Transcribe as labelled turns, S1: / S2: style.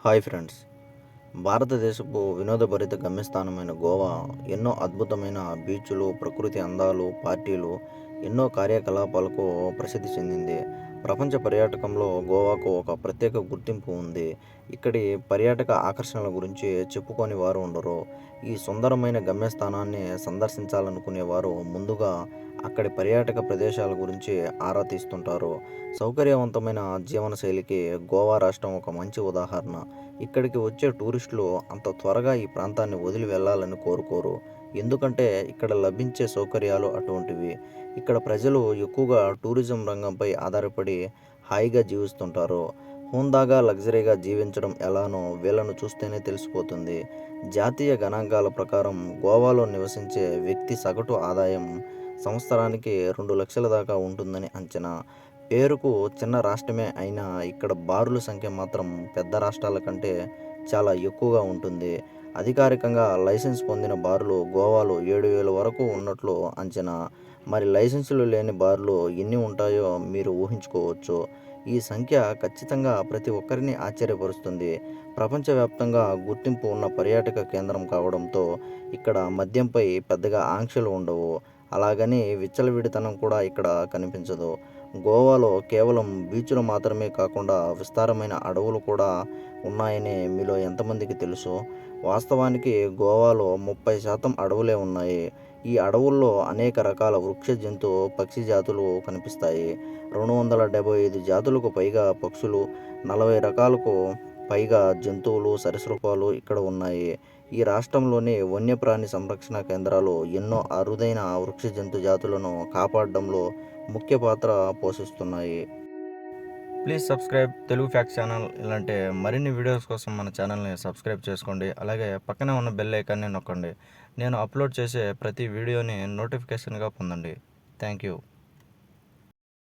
S1: Hi friends. భారతదేశపు వినోదభరిత గమ్యస్థానమైన గోవా ఎన్నో అద్భుతమైన బీచ్లు, ప్రకృతి అందాలు, పార్టీలు, ఎన్నో కార్యకలాపాలకు ప్రసిద్ధి చెందింది. ప్రపంచ పర్యాటకంలో గోవాకు ఒక ప్రత్యేక గుర్తింపు ఉంది. ఇక్కడి పర్యాటక ఆకర్షణల గురించి చెప్పుకొని వారు ఉండరు. ఈ సుందరమైన గమ్యస్థానాన్ని సందర్శించాలనుకునేవారు ముందుగా అక్కడి పర్యాటక ప్రదేశాల గురించి ఆరా తీస్తుంటారు. సౌకర్యవంతమైన జీవనశైలికి గోవా రాష్ట్రం ఒక మంచి ఉదాహరణ. ఇక్కడికి వచ్చే టూరిస్టులు అంత త్వరగా ఈ ప్రాంతాన్ని వదిలి వెళ్ళాలని కోరుకోరు. ఎందుకంటే ఇక్కడ లభించే సౌకర్యాలు అటువంటివి. ఇక్కడ ప్రజలు ఎక్కువగా టూరిజం రంగంపై ఆధారపడి హాయిగా జీవిస్తుంటారు. హుందాగా, లగ్జరీగా జీవించడం ఎలానో వీళ్ళను చూస్తేనే తెలిసిపోతుంది. జాతీయ గణాంకాల ప్రకారం గోవాలో నివసించే వ్యక్తి సగటు ఆదాయం సంవత్సరానికి 2,00,000 దాకా ఉంటుందని అంచనా. పేరుకు చిన్న రాష్ట్రమే అయినా ఇక్కడ బారుల సంఖ్య మాత్రం పెద్ద రాష్ట్రాల కంటే చాలా ఎక్కువగా ఉంటుంది. అధికారికంగా లైసెన్స్ పొందిన బార్లు గోవాలో 7,000 వరకు ఉన్నట్లు అంచనా. మరి లైసెన్సులు లేని బార్లు ఎన్ని ఉంటాయో మీరు ఊహించుకోవచ్చు. ఈ సంఖ్య ఖచ్చితంగా ప్రతి ఒక్కరిని ఆశ్చర్యపరుస్తుంది. ప్రపంచవ్యాప్తంగా గుర్తింపు ఉన్న పర్యాటక కేంద్రం కావడంతో ఇక్కడ మద్యంపై పెద్దగా ఆంక్షలు ఉండవు. అలాగని విచ్చలవిడితనం కూడా ఇక్కడ కనిపించదు. గోవాలో కేవలం బీచ్లు మాత్రమే కాకుండా విస్తారమైన అడవులు కూడా ఉన్నాయని మీలో ఎంతమందికి తెలుసు? వాస్తవానికి గోవాలో 30% అడవులే ఉన్నాయి. ఈ అడవుల్లో అనేక రకాల వృక్ష జంతు పక్షి జాతులు కనిపిస్తాయి. 275 జాతులకు పైగా పక్షులు, 40 రకాలకు పైగా జంతువులు, సరీసృపాలు ఇక్కడ ఉన్నాయి. ఈ రాష్ట్రంలోని వన్యప్రాణి సంరక్షణ కేంద్రాలు ఎన్నో అరుదైన వృక్ష జంతు జాతులను కాపాడడంలో ముఖ్య పాత్ర పోషిస్తున్నాయి. Please subscribe Telugu facts channel. ఇలాంటి మరిన్ని వీడియోస్ కోసం మన ఛానల్ని సబ్స్క్రైబ్ చేసుకోండి. అలాగే పక్కనే ఉన్న బెల్ ఐకాన్ని నొక్కండి. నేను అప్లోడ్ చేసే ప్రతి వీడియోని నోటిఫికేషన్గా పొందండి. Thank you.